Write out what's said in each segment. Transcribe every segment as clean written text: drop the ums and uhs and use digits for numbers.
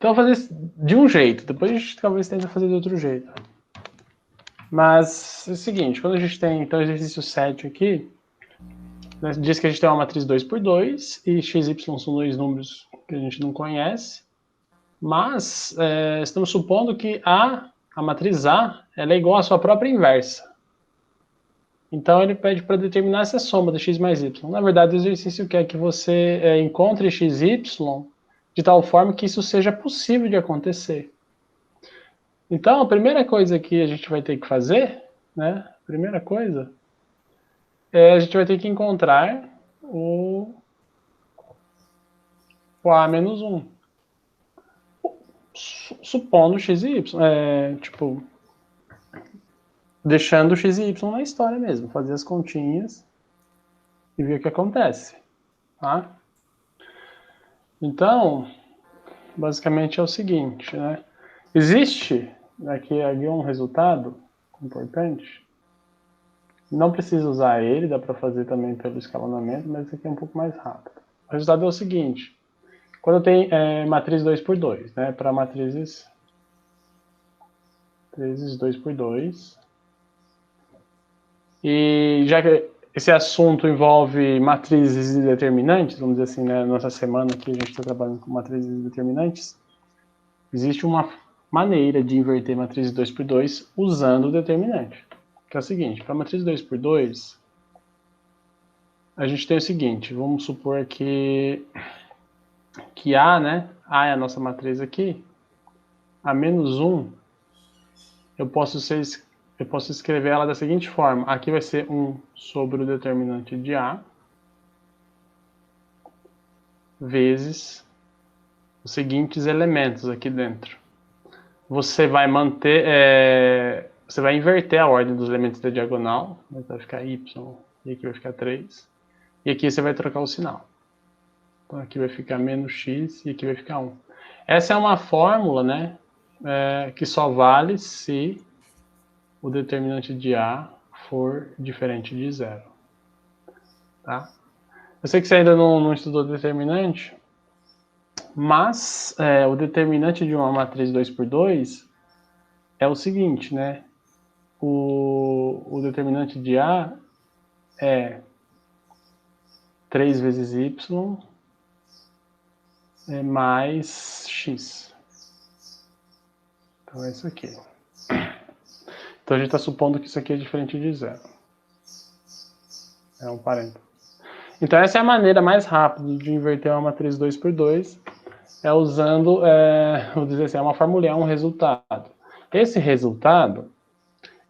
Então, eu vou fazer de um jeito. Depois a gente talvez tente fazer de outro jeito. Mas é o seguinte, quando a gente tem, então, o exercício 7 aqui, né, diz que a gente tem uma matriz 2 por 2 e x e y são dois números que a gente não conhece, mas estamos supondo que a matriz A ela é igual à sua própria inversa. Então, ele pede para determinar essa soma de x mais y. Na verdade, o exercício quer que você encontre x e y de tal forma que isso seja possível de acontecer. Então, a primeira coisa que a gente vai ter que fazer, né? A primeira coisa a gente vai ter que encontrar o A menos 1. Supondo x e y. Tipo, deixando x e y na história mesmo. Fazer as continhas e ver o que acontece. Tá? Então, basicamente é o seguinte, né? Existe aqui um resultado importante. Não precisa usar ele, dá para fazer também pelo escalonamento, mas esse aqui é um pouco mais rápido. O resultado é o seguinte. Quando eu tenho matriz 2 por 2, né? Para matrizes 2 por 2. E já que esse assunto envolve matrizes e determinantes, vamos dizer assim, né? Nossa semana aqui a gente está trabalhando com matrizes e determinantes. Existe uma maneira de inverter matriz 2 por 2 usando o determinante. Que é o seguinte, para matriz 2 por 2, a gente tem o seguinte, vamos supor que A, né? A é a nossa matriz aqui. A menos 1, eu posso escrever ela da seguinte forma. Aqui vai ser 1 sobre o determinante de A vezes os seguintes elementos aqui dentro. Você vai manter, você vai inverter a ordem dos elementos da diagonal. Vai ficar y e aqui vai ficar 3. E aqui você vai trocar o sinal. Então aqui vai ficar menos x e aqui vai ficar 1. Essa é uma fórmula, né, que só vale se o determinante de A for diferente de 0. Tá? Eu sei que você ainda não estudou determinante, mas o determinante de uma matriz 2 por 2 é o seguinte, né? O determinante de A é 3 vezes y mais x. Então é isso aqui. Então a gente está supondo que isso aqui é diferente de 0. É um parênteses. Então essa é a maneira mais rápida de inverter uma matriz 2 por 2, usando, vou dizer assim, uma formulinha, um resultado. Esse resultado,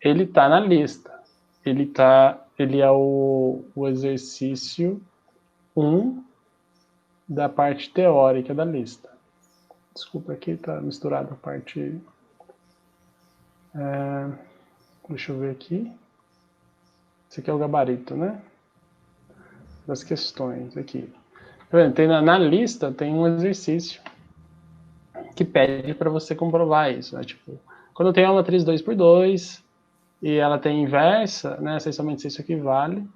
ele está na lista. Ele é o exercício 1 da parte teórica da lista. Desculpa, aqui está misturado a parte... deixa eu ver aqui. Esse aqui é o gabarito, né? Das questões aqui. Na lista tem um exercício que pede para você comprovar isso, né? Tipo, quando eu tenho uma matriz 2 por 2 e ela tem inversa, né? Essencialmente isso aqui vale.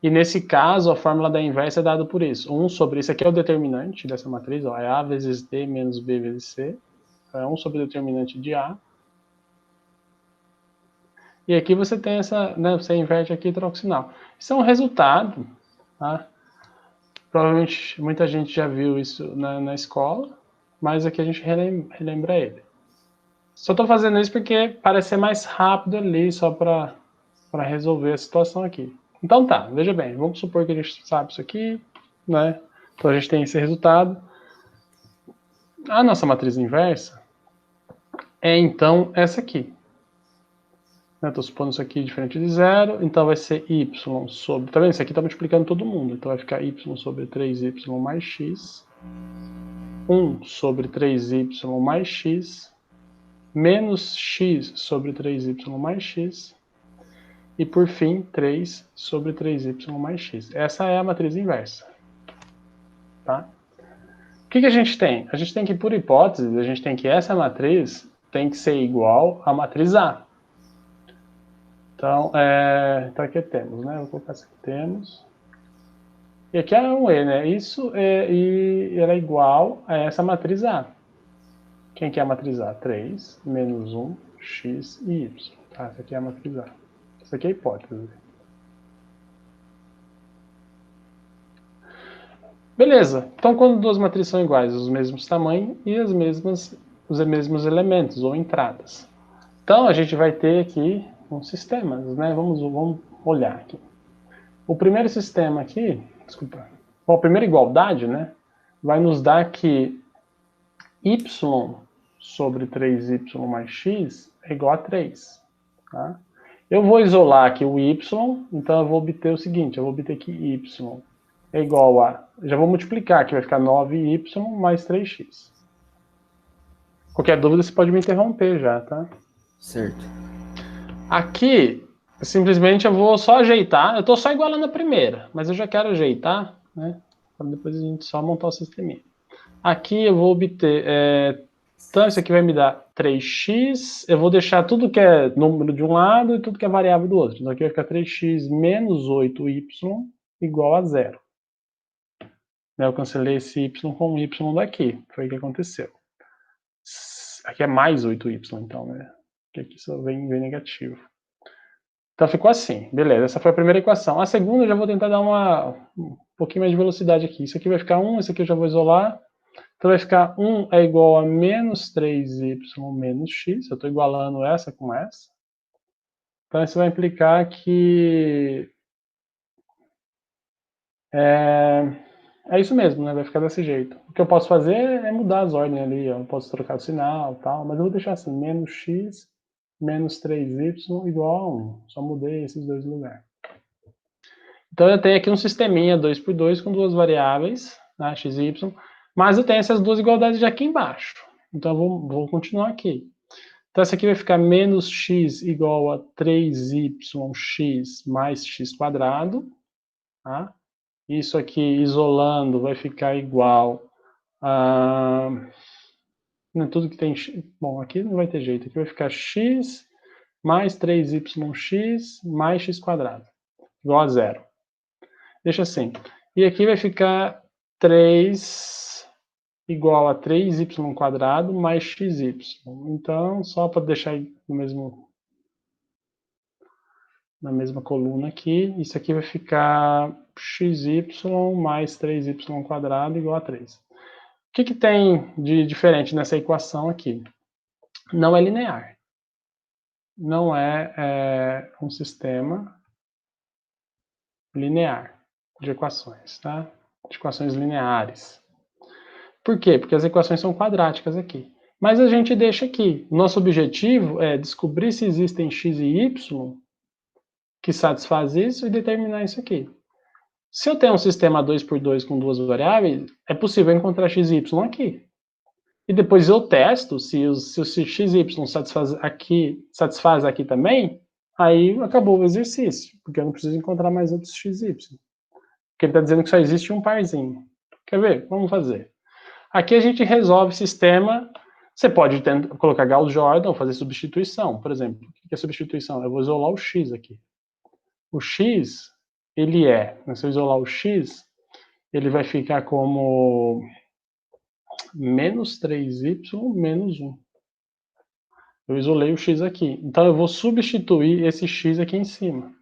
E nesse caso, a fórmula da inversa é dada por isso. 1 sobre, isso aqui é o determinante dessa matriz, ó, é A vezes D menos B vezes C. Então é 1 sobre o determinante de A. E aqui você tem essa, né, você inverte aqui e troca o sinal. Isso é um resultado, tá? Provavelmente muita gente já viu isso na escola, mas aqui a gente relembra ele. Só estou fazendo isso porque parece ser mais rápido ali, só para resolver a situação aqui. Então tá, veja bem, vamos supor que a gente sabe isso aqui, né? Então a gente tem esse resultado. A nossa matriz inversa é então essa aqui. Estou supondo isso aqui diferente de 0, então vai ser y sobre... Tá vendo? Isso aqui está multiplicando todo mundo, então vai ficar y sobre 3y mais x, 1 sobre 3y mais x, menos x sobre 3y mais x, e por fim 3 sobre 3y mais x. Essa é a matriz inversa. Tá? O que a gente tem? A gente tem que, por hipótese, a gente tem que essa matriz tem que ser igual à matriz A. Então aqui temos, né? Vou colocar isso aqui, temos. E aqui é um E, né? Isso e ela é igual a essa matriz A. Quem que é a matriz A? 3 menos 1, x e y. Tá, essa aqui é a matriz A. Essa aqui é a hipótese. Beleza. Então, quando duas matrizes são iguais, os mesmos tamanhos e os mesmos elementos ou entradas. Então, a gente vai ter aqui uns sistemas, né? Vamos olhar aqui. O primeiro sistema aqui, desculpa, a primeira igualdade, né? Vai nos dar que y sobre 3y mais x é igual a 3. Tá? Eu vou isolar aqui o y, então eu vou obter o seguinte, eu vou obter que y é igual a... Já vou multiplicar aqui, vai ficar 9y mais 3x. Qualquer dúvida você pode me interromper já, tá? Certo. Aqui, simplesmente eu vou só ajeitar, eu estou só igualando a primeira, mas eu já quero ajeitar, né? Para depois a gente só montar o sisteminha. Aqui eu vou obter... então isso aqui vai me dar 3x, eu vou deixar tudo que é número de um lado e tudo que é variável do outro. Então aqui vai ficar 3x menos 8y igual a 0. Eu cancelei esse y com o y daqui, foi o que aconteceu. Aqui é mais 8y, então, né? Porque aqui só vem negativo. Então ficou assim, beleza, essa foi a primeira equação. A segunda eu já vou tentar dar um pouquinho mais de velocidade aqui. Isso aqui vai ficar 1, esse aqui eu já vou isolar. Então vai ficar 1 é igual a menos 3y menos x, eu estou igualando essa com essa. Então isso vai implicar que é isso mesmo, né? Vai ficar desse jeito. O que eu posso fazer é mudar as ordens ali, eu posso trocar o sinal e tal, mas eu vou deixar assim, menos x menos 3y igual a 1. Só mudei esses dois lugares. Então eu tenho aqui um sisteminha 2×2 com duas variáveis, né, x e y, mas eu tenho essas duas igualdades já aqui embaixo. Então eu vou continuar aqui. Então essa aqui vai ficar menos x igual a 3yx mais x quadrado. Tá? Isso aqui, isolando, vai ficar igual a... tudo que tem... Bom, aqui não vai ter jeito. Aqui vai ficar x mais 3yx mais x quadrado. Igual a 0. Deixa assim. E aqui vai ficar 3 igual a 3y quadrado mais xy. Então, só para deixar na mesma coluna aqui, isso aqui vai ficar xy mais 3y quadrado igual a 3. O que tem de diferente nessa equação aqui? Não é linear. Não é um sistema linear de equações, tá? De equações lineares. Por quê? Porque as equações são quadráticas aqui. Mas a gente deixa aqui. Nosso objetivo é descobrir se existem x e y que satisfaz isso e determinar isso aqui. Se eu tenho um sistema 2×2 com duas variáveis, é possível encontrar x e y aqui. E depois eu testo se o x e y satisfaz aqui também, aí acabou o exercício, porque eu não preciso encontrar mais outros x e y. Porque ele está dizendo que só existe um parzinho. Quer ver? Vamos fazer. Aqui a gente resolve sistema. Você pode colocar Gauss-Jordan ou fazer substituição. Por exemplo, o que é substituição? Eu vou isolar o x aqui. O x, se eu isolar o x, ele vai ficar como menos 3y menos 1. Eu isolei o x aqui. Então eu vou substituir esse x aqui em cima.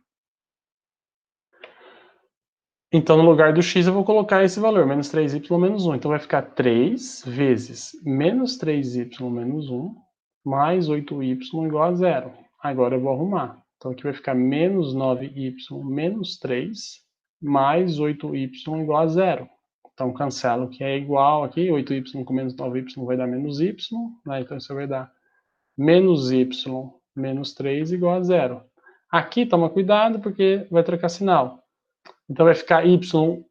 Então, no lugar do x, eu vou colocar esse valor, menos 3y menos 1. Então, vai ficar 3 vezes menos 3y menos 1 mais 8y igual a 0. Agora eu vou arrumar. Então, aqui vai ficar menos 9y menos 3 mais 8y igual a 0. Então, cancelo o que é igual aqui. 8y com menos 9y vai dar menos y. Né? Então, isso vai dar menos y menos 3 igual a 0. Aqui, toma cuidado, porque vai trocar sinal. Então vai ficar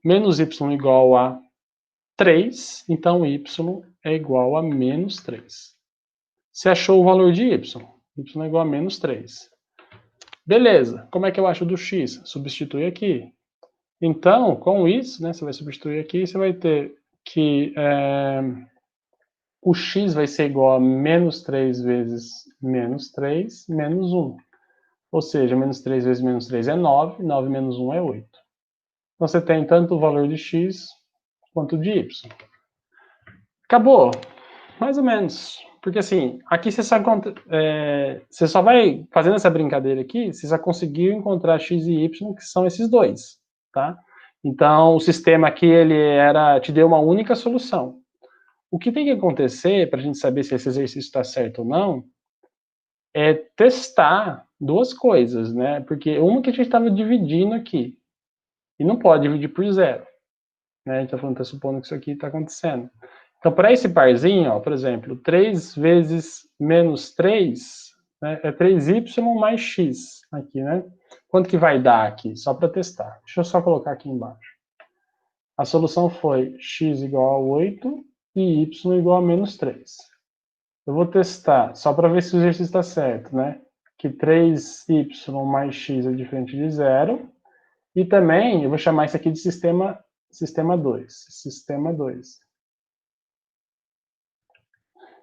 menos y igual a 3, então y é igual a menos 3. Você achou o valor de y? Y é igual a menos 3. Beleza, como é que eu acho do x? Substitui aqui. Então, com isso, né, você vai substituir aqui, você vai ter que o x vai ser igual a menos 3 vezes menos 3 menos 1. Ou seja, menos 3 vezes menos 3 é 9, 9 menos 1 é 8. Então, você tem tanto o valor de x quanto de y. Acabou? Mais ou menos. Porque assim, aqui você só vai fazendo essa brincadeira aqui, você só conseguiu encontrar x e y, que são esses dois, tá? Então, o sistema aqui, te deu uma única solução. O que tem que acontecer, para a gente saber se esse exercício está certo ou não, é testar duas coisas, né? Porque uma que a gente estava dividindo aqui, e não pode dividir por zero, né? A gente está supondo que isso aqui está acontecendo. Então, para esse parzinho, ó, por exemplo, 3 vezes menos 3, né, é 3y mais x aqui, né? Quanto que vai dar aqui? Só para testar. Deixa eu só colocar aqui embaixo. A solução foi x igual a 8 e y igual a menos 3. Eu vou testar, só para ver se o exercício está certo, né? Que 3y mais x é diferente de zero. E também, eu vou chamar isso aqui de sistema 2. Sistema 2.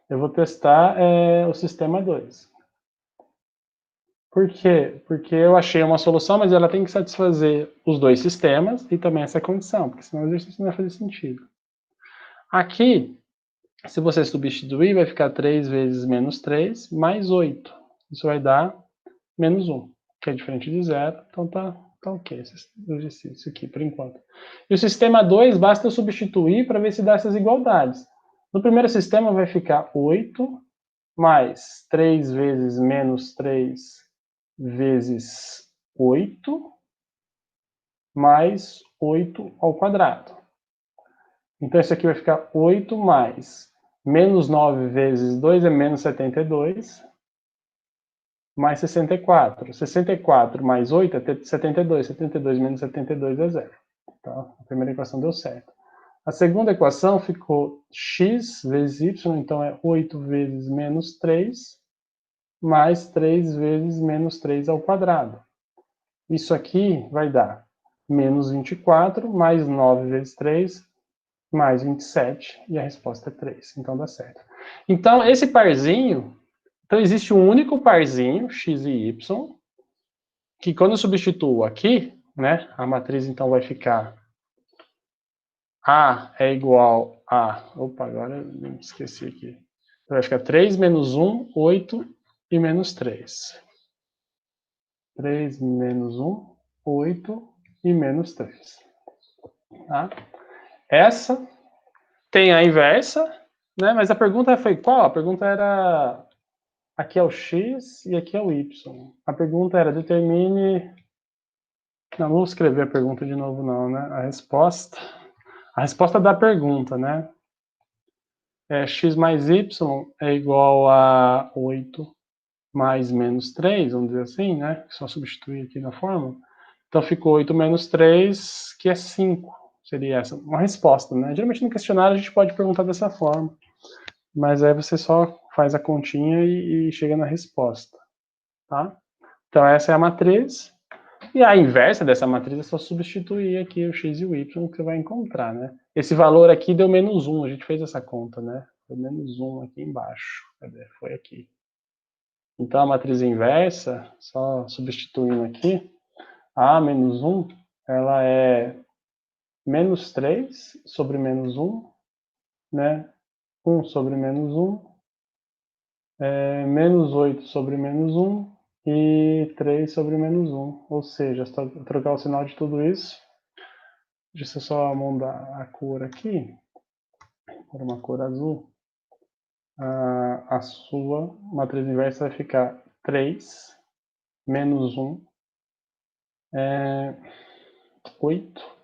Eu vou testar o sistema 2. Por quê? Porque eu achei uma solução, mas ela tem que satisfazer os dois sistemas e também essa condição, porque senão o exercício não vai fazer sentido. Aqui, se você substituir, vai ficar 3 vezes menos 3 mais 8. Isso vai dar menos 1, que é diferente de zero, então tá ok esse exercício aqui, por enquanto. E o sistema 2, basta eu substituir para ver se dá essas igualdades. No primeiro sistema vai ficar 8 mais 3 vezes menos 3 vezes 8 mais 8 ao quadrado. Então, isso aqui vai ficar 8 mais menos 9 vezes 2 é menos 72, mais 64. 64 mais 8 é 72. 72 menos 72 é zero. Então, a primeira equação deu certo. A segunda equação ficou x vezes y, então é 8 vezes menos 3, mais 3 vezes menos 3 ao quadrado. Isso aqui vai dar menos 24, mais 9 vezes 3, mais 27, e a resposta é 3. Então dá certo. Então, esse parzinho, então existe um único parzinho, x e y, que quando eu substituo aqui, né, a matriz então vai ficar A é igual a... Opa, agora eu me esqueci aqui. Vai ficar 3 menos 1, 8 e menos 3. 3 menos 1, 8 e menos 3. Tá? Essa tem a inversa, né? Mas a pergunta foi qual? A pergunta era... Aqui é o x e aqui é o y. A pergunta era determine... Não vou escrever a pergunta de novo não, né? A resposta da pergunta, né? X mais y é igual a 8 mais menos 3, vamos dizer assim, né? Só substituir aqui na fórmula. Então ficou 8 menos 3, que é 5. Seria essa uma resposta, né? Geralmente no questionário a gente pode perguntar dessa forma. Mas aí você só faz a continha e chega na resposta, tá? Então essa é a matriz. E a inversa dessa matriz é só substituir aqui o x e o y que você vai encontrar, né? Esse valor aqui deu menos 1, a gente fez essa conta, né? Deu menos 1 aqui embaixo. Cadê? Foi aqui. Então a matriz inversa, só substituindo aqui, a menos 1, ela é menos 3 sobre menos 1, né? 1 sobre menos 1, menos 8 sobre menos 1 e 3 sobre menos 1. Ou seja, se eu trocar o sinal de tudo isso, deixa eu só mudar a cor aqui, por uma cor azul, a sua matriz inversa vai ficar 3 menos 1 8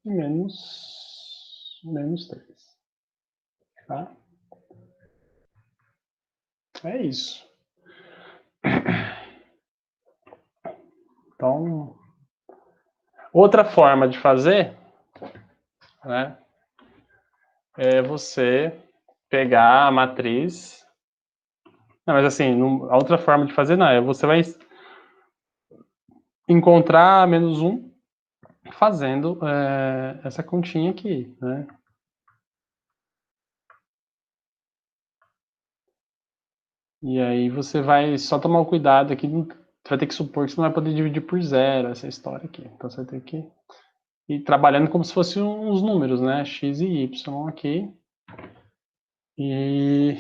e menos 3. Tá? É isso. Então, outra forma de fazer, né, é você pegar a matriz. Não, mas assim, a outra forma de fazer não, você vai encontrar menos 1 fazendo essa continha aqui, né? E aí você vai só tomar o cuidado aqui, você vai ter que supor que você não vai poder dividir por zero essa história aqui. Então você vai ter que ir trabalhando como se fossem uns números, né? X e Y aqui. E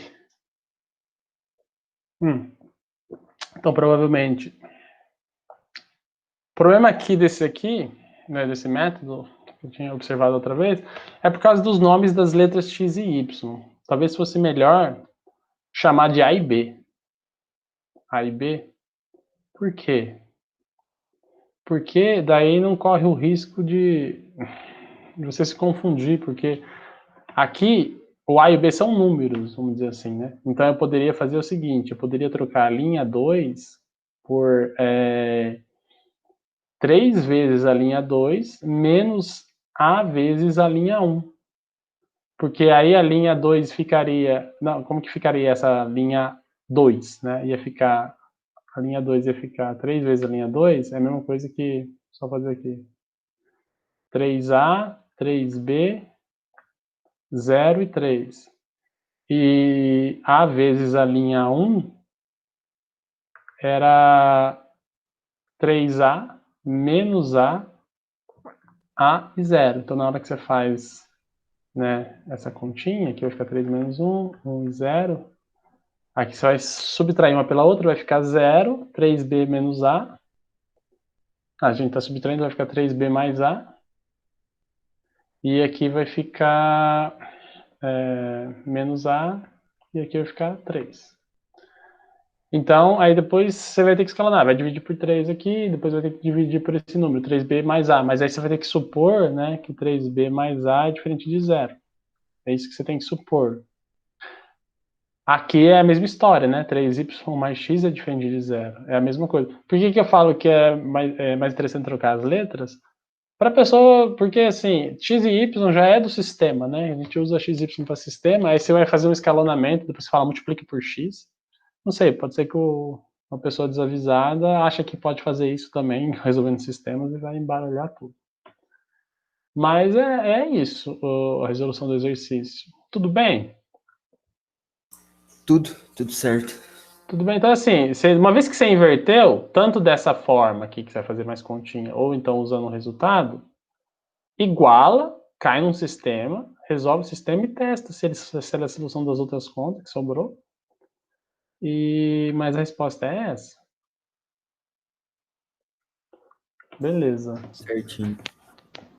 Então, provavelmente... O problema aqui desse aqui, né, desse método, que eu tinha observado outra vez, é por causa dos nomes das letras X e Y. Talvez fosse melhor chamar de A e B. A e B. Por quê? Porque daí não corre o risco de você se confundir, porque aqui o A e o B são números, vamos dizer assim, né? Então eu poderia fazer o seguinte, eu poderia trocar a linha 2 por 3 vezes a linha 2 menos A vezes a linha 1. Porque aí a linha 2 ficaria... Não, como que ficaria essa linha 2, né? Ia ficar... A linha 2 ia ficar 3 vezes a linha 2, é a mesma coisa que... Só fazer aqui. 3A, 3B, 0 e 3. E A vezes a linha 1 era 3A menos A e 0. Então, na hora que você faz, né, essa continha, aqui vai ficar 3 menos 1, 1 e 0. Aqui você vai subtrair uma pela outra, vai ficar 0, 3B menos A. A gente está subtraindo, vai ficar 3B mais A. E aqui vai ficar menos A, e aqui vai ficar 3. Então, aí depois você vai ter que escalonar, vai dividir por 3 aqui, depois vai ter que dividir por esse número, 3B mais A. Mas aí você vai ter que supor, né, que 3B mais A é diferente de 0. É isso que você tem que supor. Aqui é a mesma história, né? 3y mais x é diferente de 0. É a mesma coisa. Por que eu falo que é mais interessante trocar as letras? Para a pessoa, porque assim, x e y já é do sistema, né? A gente usa x e y para sistema, aí você vai fazer um escalonamento, depois você fala multiplique por x. Não sei, pode ser que uma pessoa desavisada acha que pode fazer isso também, resolvendo sistemas, e vai embaralhar tudo. Mas é isso, a resolução do exercício. Tudo bem? Tudo certo. Tudo bem, então assim, uma vez que você inverteu, tanto dessa forma aqui, que você vai fazer mais continha, ou então usando o resultado, iguala, cai num sistema, resolve o sistema e testa se é a solução das outras contas que sobrou. Mas a resposta é essa. Beleza. Certinho.